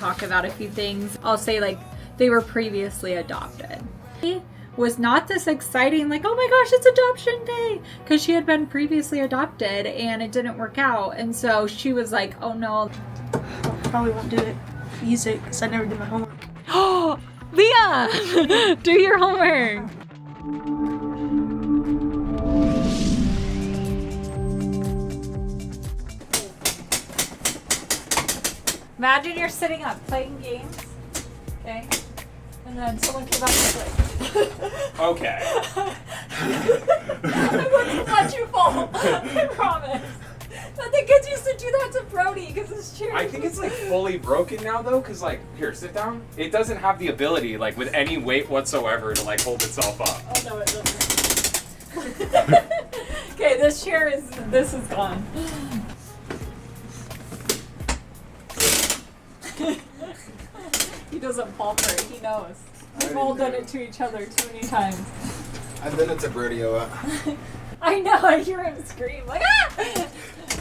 talk about a few things. I'll say like they were previously adopted. It was not this exciting, like, oh my gosh, it's adoption day, because she had been previously adopted and it didn't work out. And so she was like, oh no. Probably won't do it. Use it because I never did my homework. Oh, Leah, do your homework. Imagine you're sitting up playing games, okay? And then someone came out and like, okay. I wouldn't let you fall, I promise. But the kids used to do that to Brody because his chair. I think it's like fully broken now though, because like, here, sit down. It doesn't have the ability, like with any weight whatsoever, to like hold itself up. Oh no, it doesn't. Okay, this is gone. He doesn't fall for it, he knows. We've all done it to each other too many times. I've done it to Brodeo. I know, I hear him scream like, ah!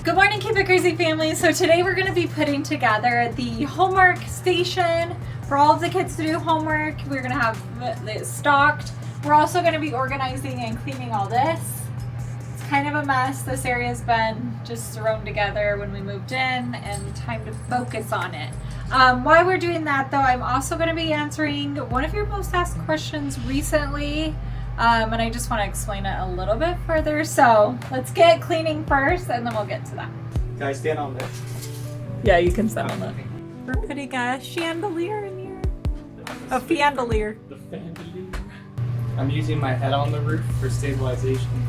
Good morning, Keep It Crazy family. So today we're gonna be putting together the homework station for all of the kids to do homework. We're gonna have it stocked. We're also gonna be organizing and cleaning all this. It's kind of a mess. This area's been just thrown together when we moved in and time to focus on it. While we're doing that though, I'm also gonna be answering one of your most asked questions recently. And I just want to explain it a little bit further. So let's get cleaning first and then we'll get to that. Can I stand on this? Yeah, you can stand on that. We're putting a chandelier in here. A fandelier. The fandelier. I'm using my head on the roof for stabilization.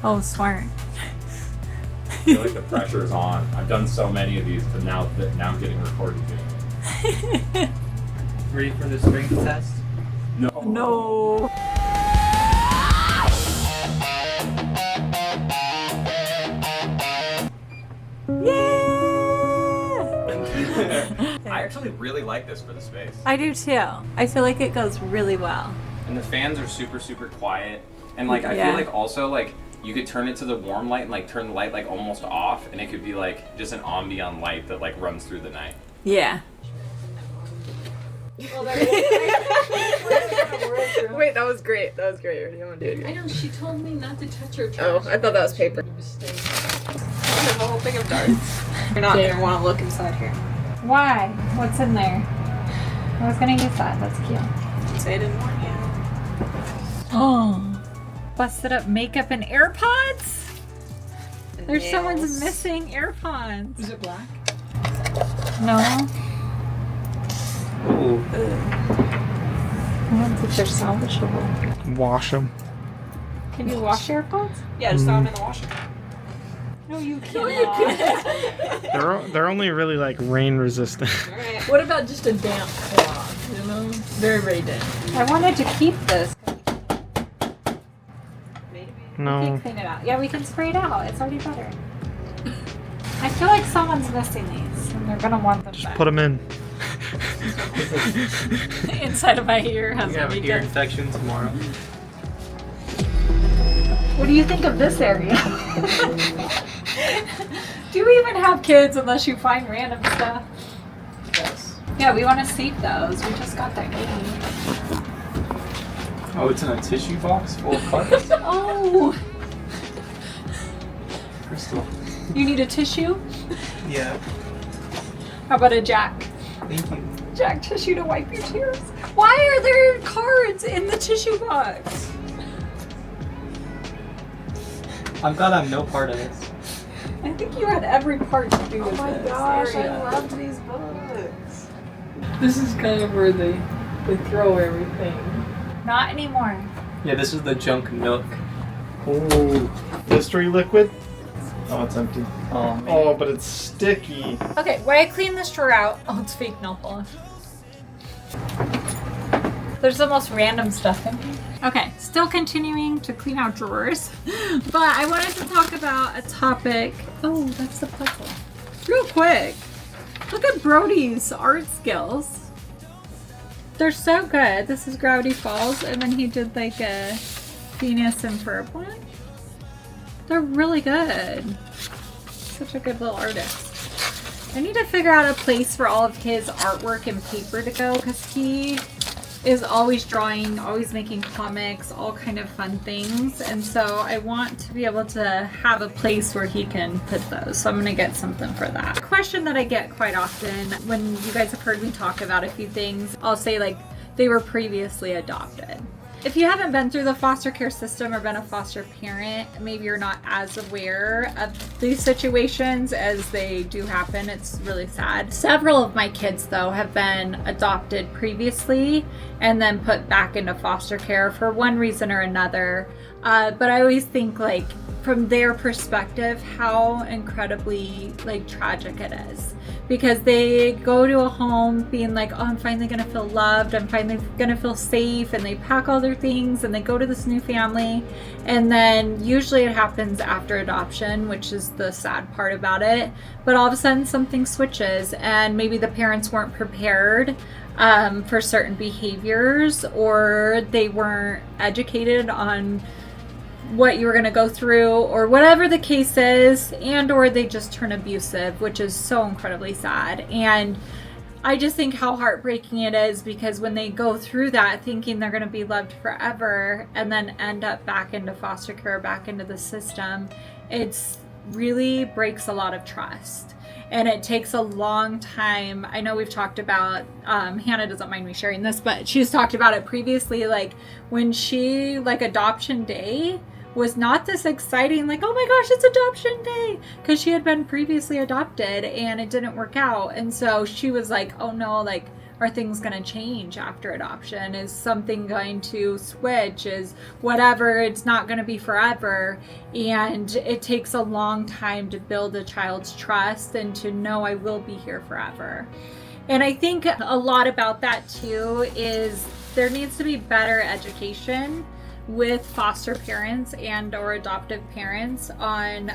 Oh, smart. I feel like the pressure is on. I've done so many of these, but now I'm getting recorded doing it. Ready for the strength test? No. No. I actually really like this for the space. I do too. I feel like it goes really well. And the fans are super, super quiet. And like, I Yeah. feel like also like, you could turn it to the warm light and like turn the light like almost off, and it could be like just an ambient light that like runs through the night. Yeah. Wait, that was great. That was great. You want to do it again? I know, she told me not to touch her trash. Oh, I thought that was paper. Mistake. I have a whole thing of darts. You're not gonna want to look inside here. Why? What's in there? I was gonna use that. That's cute. Say I didn't warn you. Oh. Busted up makeup and AirPods? And There's nails. someone's missing AirPods. Is it black? No. Ooh. I don't think they're salvageable. Wash them. Can you wash AirPods? Yeah, just throw them in the washer. No, you can't. They're only really like rain resistant. All right. What about just a damp cloth, you know? Very damp. I wanted to keep this. Maybe. We No. can clean it out. Yeah, we can spray it out. It's already better. I feel like someone's missing these, and they're gonna want them Just back. put them in. Inside of my ear has You have a an ear infection tomorrow. What do you think of this area? Do you even have kids unless you find random stuff? Yes. Yeah, we want to save those. We just got that game. Oh, it's in a tissue box full of cards? Oh, Crystal. you need a tissue? Yeah. How about a Jack? Thank you. Jack tissue to wipe your tears. Why are there cards in the tissue box? I'm glad I'm no part of this. I think you had every part to do with this area. love these books. This is kind of where they throw everything. Not anymore. Yeah, this is the junk nook. Oh, history liquid? Oh, it's empty. Oh, man. Oh, but it's sticky. Okay, while I clean this drawer out. Oh, it's fake nail polish. There's the most random stuff in here. Okay, still continuing to clean out drawers, but I wanted to talk about a topic. Oh, that's the puzzle. Real quick, look at Brody's art skills. They're so good. This is Gravity Falls, and then he did like a Venus and Ferb one. They're really good. Such a good little artist. I need to figure out a place for all of his artwork and paper to go because he is always drawing, always making comics, all kind of fun things. And so I want to be able to have a place where he can put those. So I'm gonna get something for that. Question that I get quite often when you guys have heard me talk about a few things, I'll say like they were previously adopted. If you haven't been through the foster care system or been a foster parent, maybe you're not as aware of these situations as they do happen. It's really sad. Several of my kids, though, have been adopted previously and then put back into foster care for one reason or another. But I always think, like, from their perspective, how incredibly, like, tragic it is. Because they go to a home being like, oh, I'm finally gonna feel loved, I'm finally gonna feel safe, and they pack all their things and they go to this new family. And then usually it happens after adoption, which is the sad part about it. But all of a sudden something switches and maybe the parents weren't prepared for certain behaviors, or they weren't educated on what you were going to go through, or whatever the case is, and or they just turn abusive, which is so incredibly sad. And I just think how heartbreaking it is, because when they go through that thinking they're going to be loved forever and then end up back into foster care, back into the system, it's really breaks a lot of trust. And it takes a long time. I know we've talked about, Hannah doesn't mind me sharing this, but she's talked about it previously, like when she, like, adoption day was not this exciting, like, oh my gosh, it's adoption day, because she had been previously adopted and it didn't work out. And so she was like, oh no, like, are things going to change after adoption? Is something going to switch? Is whatever, it's not going to be forever. And it takes a long time to build a child's trust and to know I will be here forever. And I think a lot about that too is there needs to be better education with foster parents and or adoptive parents on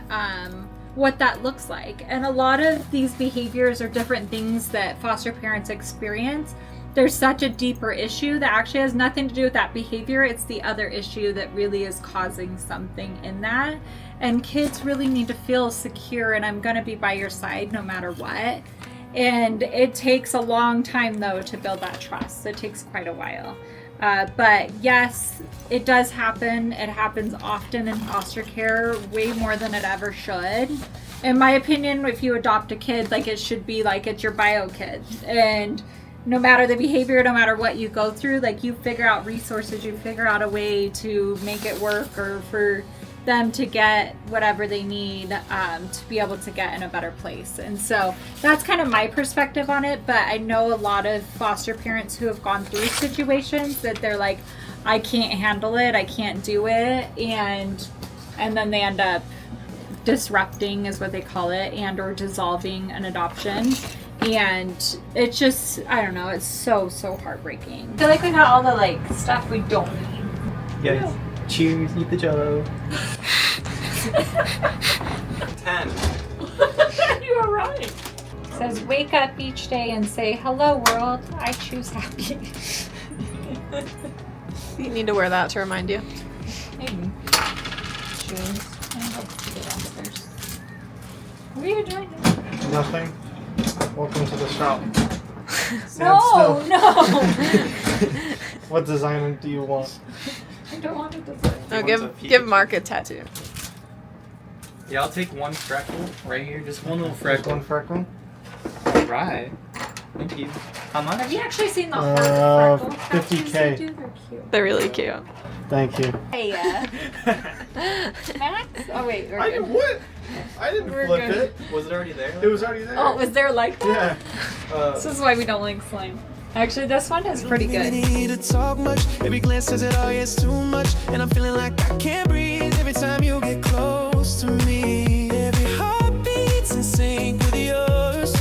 what that looks like. And a lot of these behaviors are different things that foster parents experience. There's such a deeper issue that actually has nothing to do with that behavior. It's the other issue that really is causing something in that. And kids really need to feel secure, and I'm gonna be by your side no matter what. And it takes a long time though to build that trust. It takes quite a while. But yes, it does happen. It happens often in foster care, way more than it ever should. In my opinion, if you adopt a kid, like, it should be like it's your bio kid. And no matter the behavior, no matter what you go through, like, you figure out resources, you figure out a way to make it work, or for them to get whatever they need to be able to get in a better place. And so that's kind of my perspective on it. But I know a lot of foster parents who have gone through situations that they're like, I can't handle it, I can't do it, and then they end up disrupting, is what they call it, and or dissolving an adoption. And it's just, I don't know, it's so heartbreaking. I feel like we got all the, like, stuff we don't need. Yes. Cheers, eat the jello. 10. You are right. It says, wake up each day and say, hello world, I choose happy. You need to wear that to remind you. Maybe. Shoes. I hope to get downstairs. What are you doing? Nothing. Welcome to the shop. No. What design do you want? I don't want to design. Oh, give Mark a tattoo. Yeah, I'll take one freckle right here. Just one little freckle. One freckle? Right. Thank you. How much? Have you actually seen the hard freckle tattoos 50K. they do? They're cute. They're really cute. Thank you. Hey, Max? Oh, wait. We're I good. what? I didn't We're flip good. it. Was it already there? It was already there. Oh, was there like that? Yeah. This is why we don't like slime. Actually, this one is pretty good. Need to talk much. Every glance says it all gets too much, and I'm feeling like I can't breathe every time you get close to me. Every heart beats in sync with yours.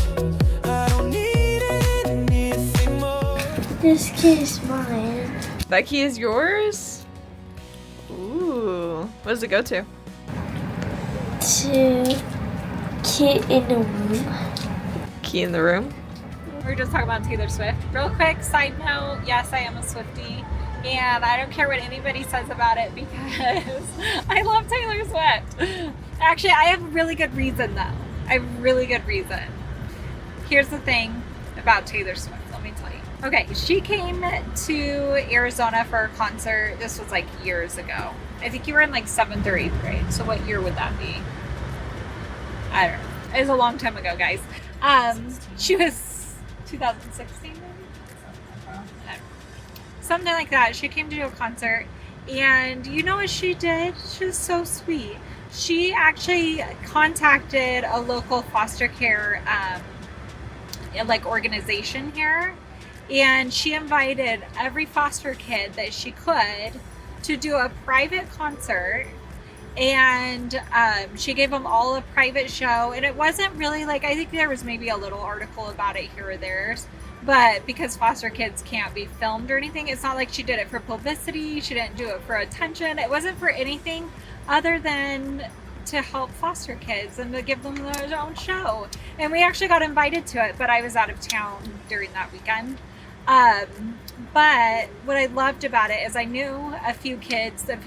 I don't need anything more. This key is mine. That key is yours? Ooh. What does it go to? To key in the room. Key in the room? We were just talking about Taylor Swift. Real quick side note, yes, I am a Swiftie, and I don't care what anybody says about it because I love Taylor Swift. Actually, I have a really good reason though. I have a really good reason. here's the thing about Taylor Swift, let me tell you. Okay, she came to Arizona for a concert. This was like years ago. I think you were in like 7th or 8th grade. So what year would that be? I don't know. It was a long time ago, guys. She was 2016 maybe? I don't know. Something like that. She came to do a concert, and you know what she did? She was so sweet. She actually contacted a local foster care like organization here, and she invited every foster kid that she could to do a private concert, and she gave them all a private show. And it wasn't really like, I think there was maybe a little article about it here or there, but because foster kids can't be filmed or anything, it's not like she did it for publicity. She didn't do it for attention. It wasn't for anything other than to help foster kids and to give them their own show. And we actually got invited to it, but I was out of town during that weekend. But what I loved about it is I knew a few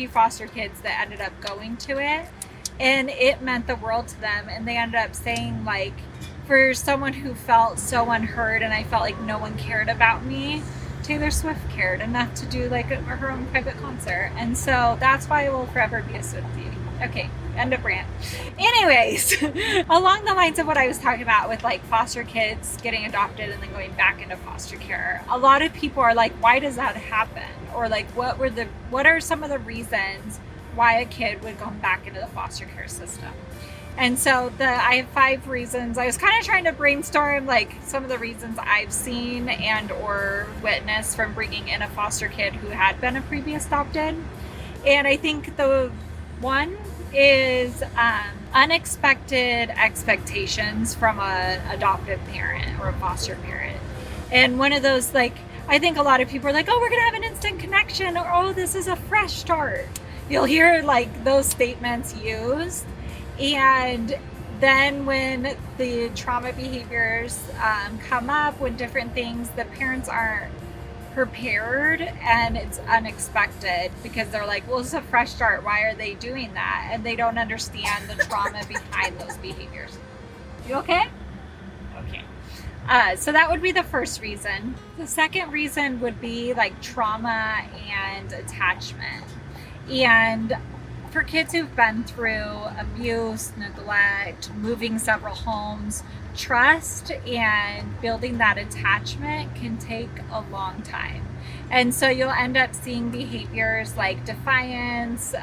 foster kids that ended up going to it, and it meant the world to them. And they ended up saying, like, for someone who felt so unheard and I felt like no one cared about me, Taylor Swift cared enough to do like her own private concert. And so that's why I will forever be a Swiftie. Okay, end of rant. Anyways, along the lines of what I was talking about with like foster kids getting adopted and then going back into foster care, a lot of people are like, why does that happen? Or like, what are some of the reasons why a kid would go back into the foster care system? And so I have 5 reasons. I was kind of trying to brainstorm like some of the reasons I've seen and or witnessed from bringing in a foster kid who had been a previous adopted. And I think the one is unexpected expectations from an adoptive parent or a foster parent. And one of those, like, I think a lot of people are like, oh, we're gonna have an instant connection, or oh, this is a fresh start. You'll hear like those statements used. And then when the trauma behaviors come up, when different things, the parents aren't prepared and it's unexpected because they're like, well, it's a fresh start. Why are they doing that? And they don't understand the trauma behind those behaviors. You okay? Okay. So that would be the first reason. The second reason would be like trauma and attachment. And for kids who've been through abuse, neglect, moving several homes, trust and building that attachment can take a long time. And so you'll end up seeing behaviors like defiance,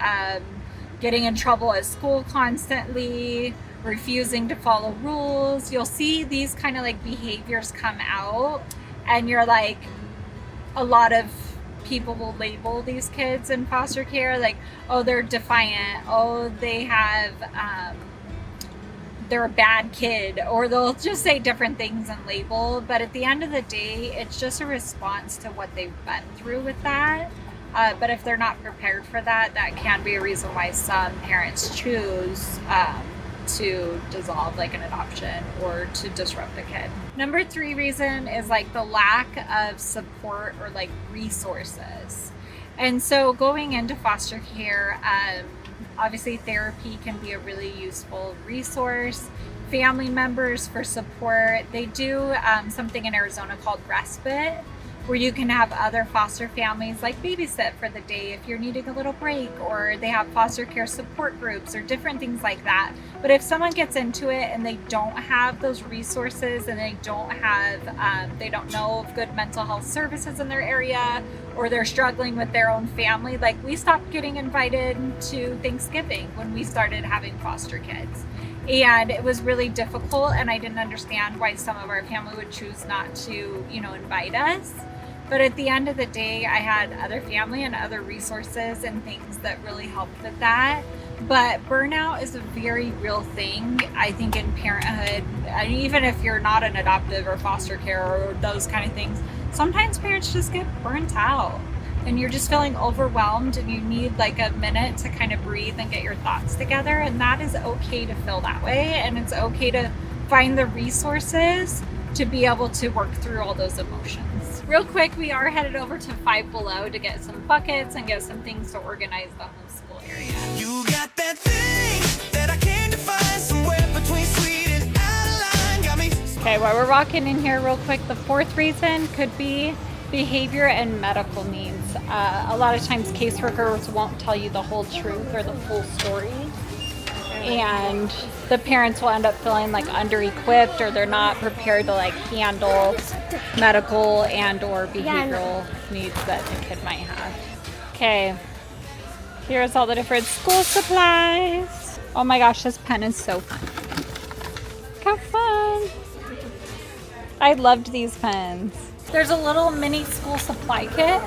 getting in trouble at school constantly, refusing to follow rules. You'll see these kind of like behaviors come out, and you're like, a lot of people will label these kids in foster care like, oh, they're defiant, oh, they have they're a bad kid, or they'll just say different things and label. But at the end of the day, it's just a response to what they've been through with that. But if they're not prepared for that, that can be a reason why some parents choose to dissolve like an adoption or to disrupt a kid. Number 3 reason is like the lack of support or like resources. And so going into foster care, obviously therapy can be a really useful resource. Family members for support. They do something in Arizona called respite, where you can have other foster families like babysit for the day if you're needing a little break, or they have foster care support groups or different things like that. But if someone gets into it and they don't have those resources and they don't know of good mental health services in their area, or they're struggling with their own family, like we stopped getting invited to Thanksgiving when we started having foster kids. And it was really difficult, and I didn't understand why some of our family would choose not to, invite us. But at the end of the day, I had other family and other resources and things that really helped with that. But burnout is a very real thing, I think, in parenthood. And even if you're not an adoptive or foster care or those kind of things, sometimes parents just get burnt out. And you're just feeling overwhelmed and you need like a minute to kind of breathe and get your thoughts together. And that is okay to feel that way. And it's okay to find the resources to be able to work through all those emotions. Real quick, we are headed over to Five Below to get some buckets and get some things to organize the homeschool area. You got that thing that I came to find somewhere between sweet and out of line. Got me. Okay, while we're walking in here real quick, the fourth reason could be behavior and medical needs. A lot of times caseworkers won't tell you the whole truth or the full story, and the parents will end up feeling like under-equipped, or they're not prepared to like handle medical and or behavioral needs that the kid might have. Okay, here's all the different school supplies. Oh my gosh, this pen is so fun. Look how fun. I loved these pens. There's a little mini school supply kit,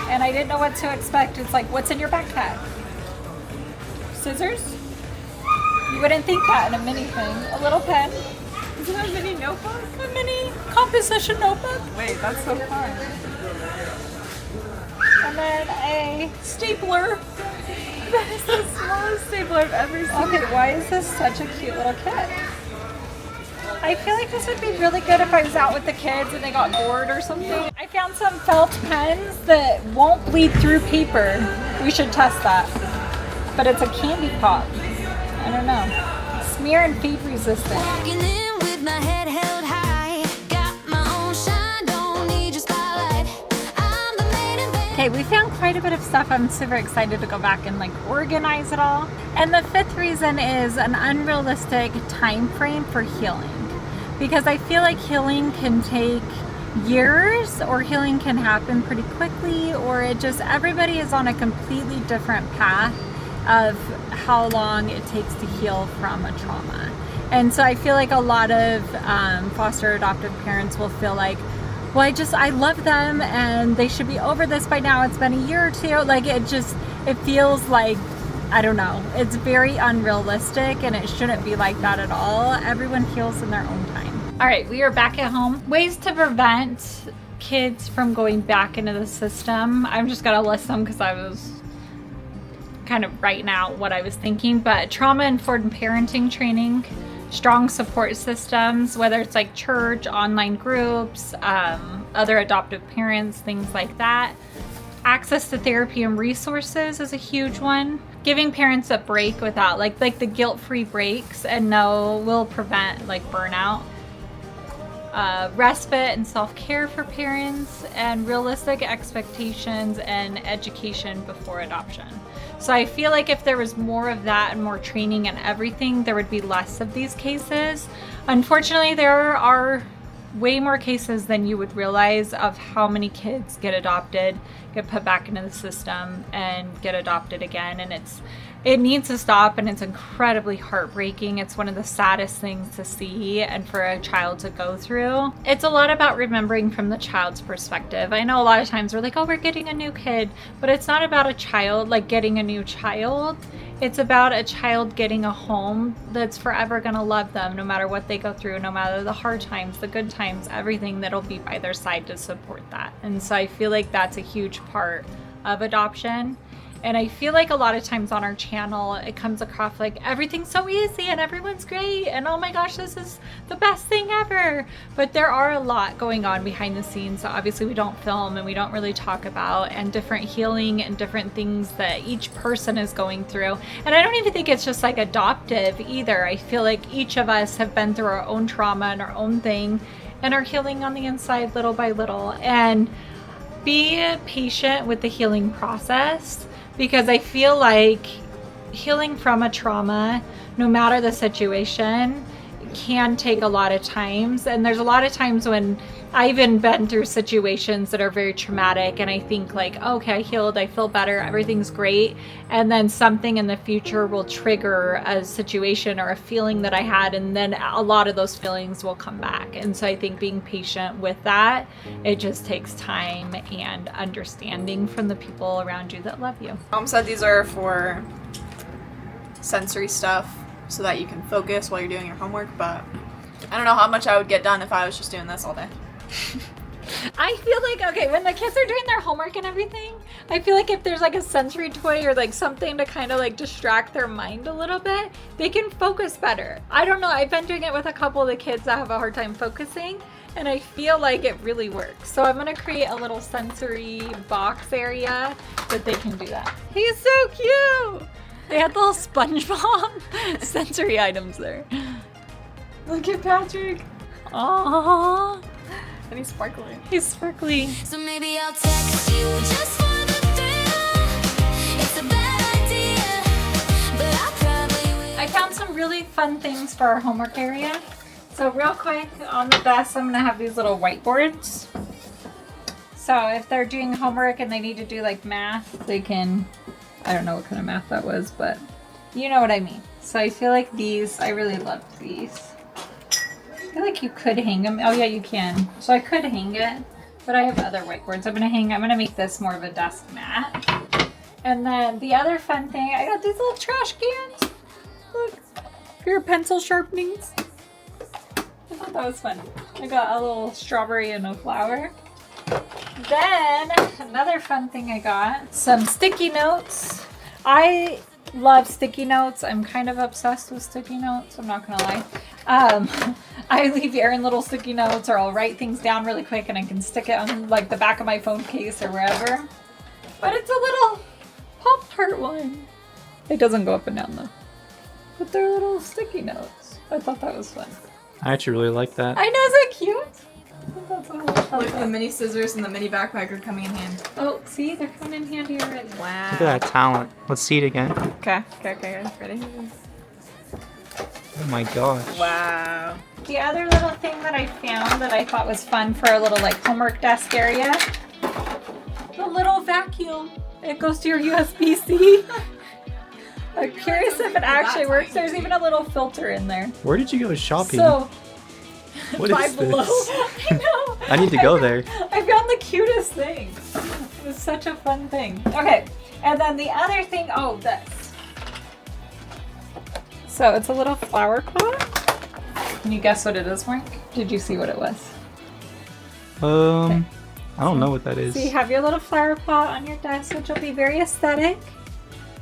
and I didn't know what to expect. It's like, what's in your backpack? Scissors? You wouldn't think that in a mini thing. A little pen. Isn't that a mini notebook? A mini composition notebook. Wait, that's so fun. And then a stapler. That is the smallest stapler I've ever seen. Okay, why is this such a cute little kit? I feel like this would be really good if I was out with the kids and they got bored or something. I found some felt pens that won't bleed through paper. We should test that. But it's a candy pop. I don't know. Smear and fade resistant. Walking in with my head held high. Got my own shine, don't need your spotlight. I'm the main event. Okay, we found quite a bit of stuff. I'm super excited to go back and like organize it all. And the fifth reason is an unrealistic time frame for healing. Because I feel like healing can take years, or healing can happen pretty quickly, or it just, everybody is on a completely different path of how long it takes to heal from a trauma. And so I feel like a lot of foster adoptive parents will feel like, well, I love them and they should be over this by now. It's been a year or two. Like it feels like, I don't know, it's very unrealistic, and it shouldn't be like that at all. Everyone heals in their own time. All right, we are back at home. Ways to prevent kids from going back into the system. I'm just gonna list them because I was kind of writing out what I was thinking, but trauma-informed parenting training, strong support systems, whether it's like church, online groups, other adoptive parents, things like that. Access to therapy and resources is a huge one. Giving parents a break without like the guilt-free breaks and will prevent like burnout. Respite and self-care for parents, and realistic expectations and education before adoption. So I feel like if there was more of that and more training and everything, there would be less of these cases. Unfortunately, there are way more cases than you would realize of how many kids get adopted, get put back into the system, and get adopted again. And it needs to stop, and it's incredibly heartbreaking. It's one of the saddest things to see and for a child to go through. It's a lot about remembering from the child's perspective. I know a lot of times we're like, oh, we're getting a new kid, but it's not about a child like getting a new child. It's about a child getting a home that's forever gonna love them no matter what they go through, no matter the hard times, the good times, everything, that'll be by their side to support that. And so I feel like that's a huge part of adoption. And I feel like a lot of times on our channel, it comes across like everything's so easy and everyone's great and oh my gosh, this is the best thing ever. But there are a lot going on behind the scenes that obviously we don't film and we don't really talk about, and different healing and different things that each person is going through. And I don't even think it's just like adoptive either. I feel like each of us have been through our own trauma and our own thing and are healing on the inside little by little. And be patient with the healing process, because I feel like healing from a trauma, no matter the situation, can take a lot of times. And there's a lot of times when I've even been through situations that are very traumatic and I think like, okay, I healed, I feel better, everything's great. And then something in the future will trigger a situation or a feeling that I had, and then a lot of those feelings will come back. And so I think being patient with that, it just takes time and understanding from the people around you that love you. Mom said these are for sensory stuff so that you can focus while you're doing your homework, but I don't know how much I would get done if I was just doing this all day. I feel like, okay, when the kids are doing their homework and everything, I feel like if there's like a sensory toy or like something to kind of like distract their mind a little bit, they can focus better. I don't know, I've been doing it with a couple of the kids that have a hard time focusing, and I feel like it really works. So I'm gonna create a little sensory box area that they can do that. He's so cute! They had little SpongeBob sensory items there. Look at Patrick. Aww. And he's sparkling. He's sparkly. So maybe I'll text you just for the thrill. It's a bad idea, but I probably will. I found some really fun things for our homework area. So real quick, on the desk, I'm gonna have these little whiteboards. So if they're doing homework and they need to do like math, they can, I don't know what kind of math that was, but you know what I mean. So I feel like these, I really loved these. I feel like you could hang them. Oh yeah, you can. So I could hang it, but I have other whiteboards. I'm gonna make this more of a desk mat. And then the other fun thing, I got these little trash cans. Look, for your pencil sharpenings. I thought that was fun. I got a little strawberry and a flower. Then another fun thing I got, some sticky notes. I love sticky notes. I'm kind of obsessed with sticky notes, I'm not gonna lie. I leave Aaron little sticky notes, or I'll write things down really quick and I can stick it on like the back of my phone case or wherever. But it's a little Pop-Tart one. It doesn't go up and down though. But they're little sticky notes. I thought that was fun. I actually really like that. I know, is it cute? That's what I Like the mini scissors and the mini backpack are coming in handy. Oh, see, they're coming in handy already. Wow. Look at that talent. Let's see it again. Okay. Ready? Oh my gosh. Wow. The other little thing that I found that I thought was fun for a little like homework desk area, the little vacuum. It goes to your USB-C. I'm curious if it actually works. There's even a little filter in there. Where did you go shopping? So, What is Five Below. this? I know. I need to go there. I found the cutest thing. It was such a fun thing. Okay, and then the other thing, oh, this. So it's a little flower pot. Can you guess what it is, Mark? Did you see what it was? I don't know what that is. So you have your little flower pot on your desk, which will be very aesthetic.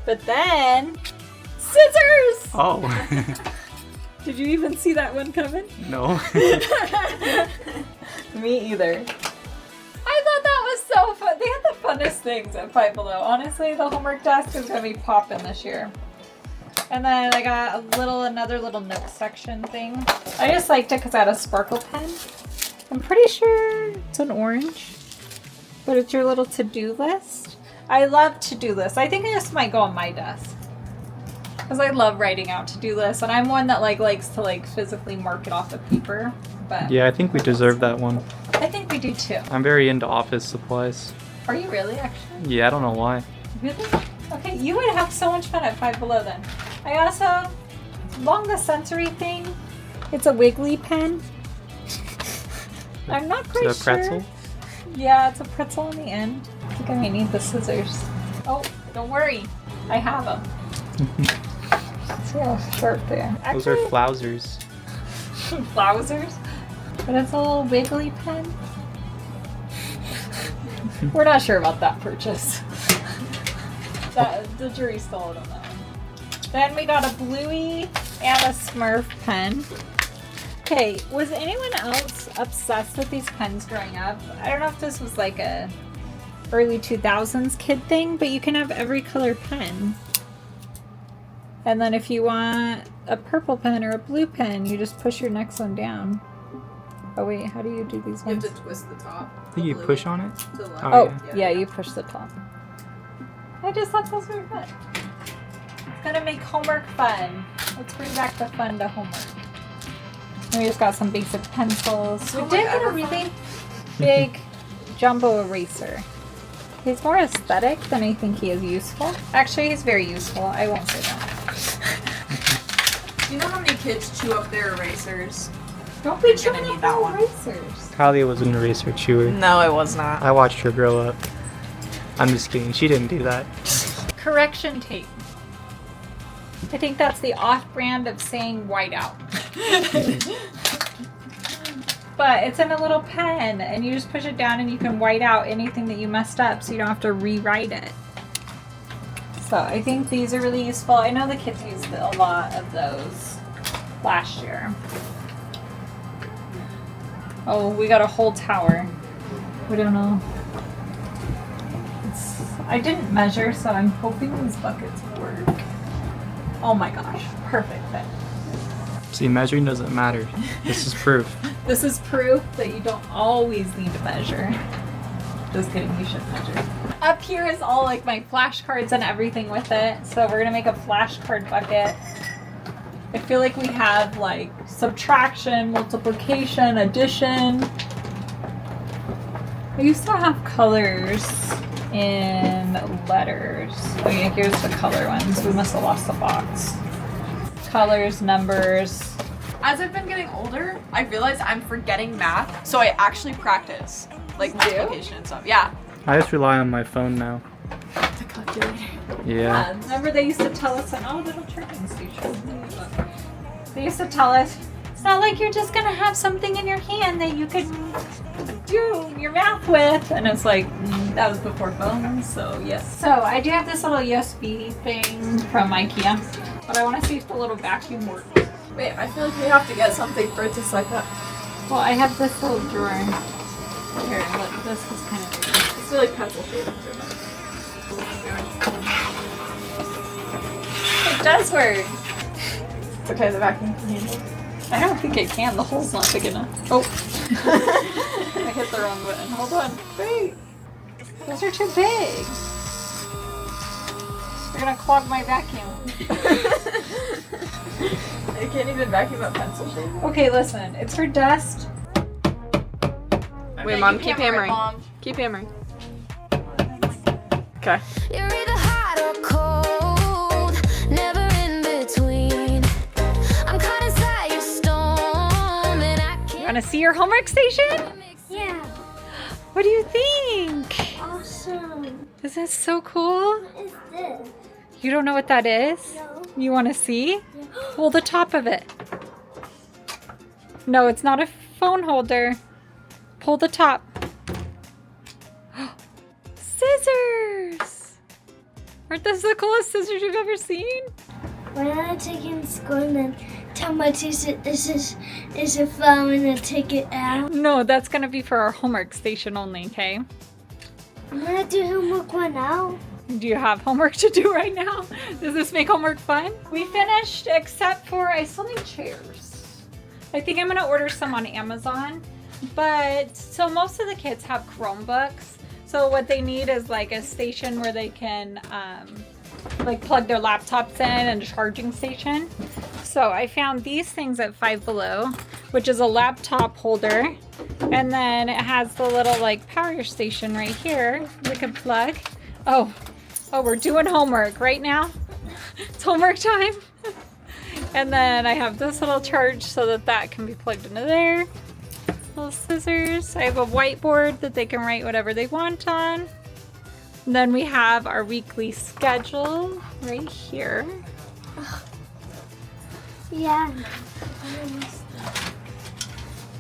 But then, scissors! Oh. Did you even see that one coming? No. Me either. I thought that was so fun. They had the funnest things at Five Below. Honestly, the homework desk is going to be popping this year. And then I got another little note section thing. I just liked it because I had a sparkle pen. I'm pretty sure it's an orange, but it's your little to-do list. I love to-do lists. I think this might go on my desk because I love writing out to-do lists, and I'm one that likes to physically mark it off the paper. But Yeah, I think we deserve that one. I think we do too. I'm very into office supplies. Are you really, actually? Yeah, I don't know why. Really? Okay, you would have so much fun at Five Below then. I also, along the sensory thing, it's a wiggly pen. I'm not quite Is it a pretzel? sure. Yeah, it's a pretzel on the end. I think I might need the scissors. Oh, don't worry. I have them. See how sharp they are. Those are flousers. Flousers? But it's a little wiggly pen. We're not sure about that purchase. The jury's still out on that one. Then we got a Bluey and a Smurf pen. Okay, was anyone else obsessed with these pens growing up? I don't know if this was like a early 2000s kid thing, but you can have every color pen. And then if you want a purple pen or a blue pen, you just push your next one down. Oh wait, how do you do these You have ones? to twist the top. I think you push on it. To the left. Oh, yeah. yeah, you push the top. I just thought those were fun. It's gonna make homework fun. Let's bring back the fun to homework. And we just got some basic pencils. We did get a really big jumbo eraser. He's more aesthetic than I think he is useful. Actually, he's very useful. I won't say that. Do you know how many kids chew up their erasers? Don't be You're chewing gonna up need that our one. erasers. Kylie was an eraser chewer. No, it was not. I watched her grow up. I'm just kidding. She didn't do that. Correction tape. I think that's the off-brand of saying whiteout. But it's in a little pen, and you just push it down and you can white out anything that you messed up so you don't have to rewrite it. So I think these are really useful. I know the kids used a lot of those last year. Oh, we got a whole tower. We don't know. I didn't measure, so I'm hoping these buckets work. Oh my gosh, perfect fit. See, measuring doesn't matter. This is proof. This is proof that you don't always need to measure. Just kidding, you should measure. Up here is all like my flashcards and everything with it. So we're gonna make a flashcard bucket. I feel like we have like subtraction, multiplication, addition. I used to have colors in letters. Oh yeah, here's the color ones. We must have lost the box. Colors, numbers. As I've been getting older, I realize I'm forgetting math, so I actually practice like multiplication and stuff. Yeah. I just rely on my phone now. The calculator. Yeah. Remember they used to tell us in all little charging stations. They used to tell us, it's not like you're just gonna have something in your hand that you can do your math with. And it's like, that was before phones, so yes. So I do have this little USB thing from IKEA, but I wanna see if the little vacuum works. Wait, I feel like we have to get something for it to suck up. Well, I have this little drawer. Here, look, this is kind of weird. It's really pencil shaped. It does work. It's okay, the vacuum can handle it. I don't think it can. The hole's not big enough. Oh. I hit the wrong button. Hold on. Wait. Those are too big. They're gonna clog my vacuum. You can't even vacuum up pencil shape. Okay, listen. It's for dust. Wait, Mom, keep hammering. Keep hammering. Okay. You're either hot or cold, never in between. I'm caught inside your storm and I You can't. wanna see your homework station? Yeah, What do you think? awesome. Is that so cool? What is this? You don't know what that is? No. You wanna see? Pull the top of it. No, it's not a phone holder. Pull the top. Scissors! Aren't those the coolest scissors you've ever seen? When I take it in school and then tell my teacher this is a phone and then take it out. No, that's gonna be for our homework station only, okay? I'm gonna do homework right now. Do you have homework to do right now? Does this make homework fun? We finished, except for I still need chairs. I think I'm gonna order some on Amazon. But, so most of the kids have Chromebooks. So what they need is like a station where they can like plug their laptops in and a charging station. So I found these things at Five Below, which is a laptop holder. And then it has the little like power station right here. We can plug. Oh, we're doing homework right now. It's homework time. And then I have this little charge so that can be plugged into there. Little scissors. I have a whiteboard that they can write whatever they want on. And then we have our weekly schedule right here. Yeah.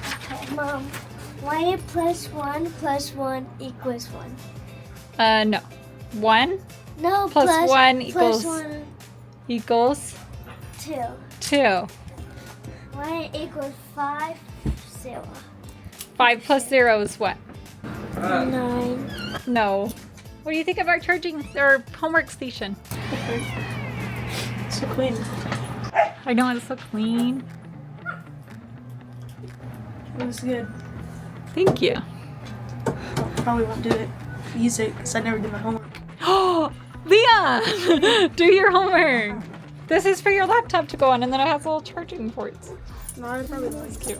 Okay, Mom. Why plus one equals 1? No. 1 No, plus 1 plus equals 1, equals 2. 2. 1 equals 5, 0. 5 plus 0 is what? 9. No. What do you think of our charging or homework station? So clean. I know it's so clean. It was good. Thank you. Probably won't do it. Use it because I never did my homework. Oh, Leah, do your homework. This is for your laptop to go on, and then it has little charging ports. No, I probably won't. It's cute.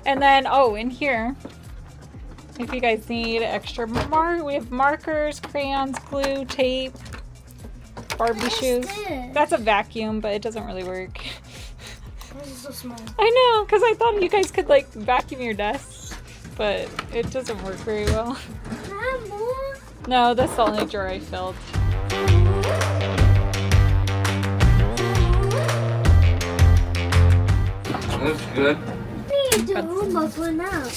And then, in here, if you guys need extra we have markers, crayons, glue, tape, Barbie shoes. this? That's a vacuum, but it doesn't really work. This is so small. I know, because I thought you guys could like vacuum your desk, but it doesn't work very well. Can I have more? No, that's the only drawer I filled. Looks good. We need to do homework right now.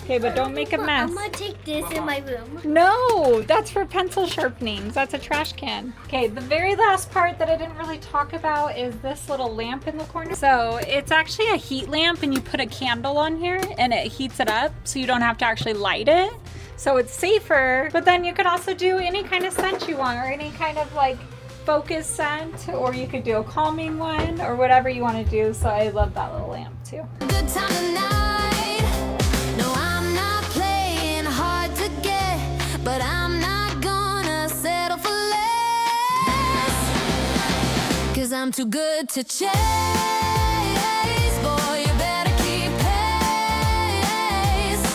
Okay, but don't make a mess. I'm gonna take this in my room. No, that's for pencil sharpenings. That's a trash can. Okay, the very last part that I didn't really talk about is this little lamp in the corner. So it's actually a heat lamp, and you put a candle on here and it heats it up so you don't have to actually light it. So it's safer, but then you can also do any kind of scent you want or any kind of like focus scent, or you could do a calming one, or whatever you want to do. So I love that little lamp too. Good time tonight. No, I'm not playing hard to get, but I'm not gonna settle for less. 'Cause I'm too good to chase. Boy, you better keep pace.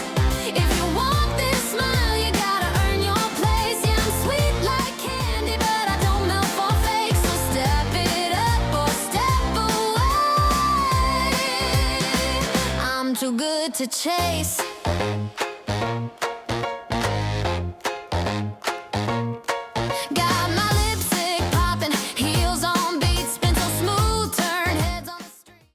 If you want this smile, you gotta earn your place. Yeah, I'm sweet like candy, but I don't melt for fake. So step it up or step away. I'm too good to chase.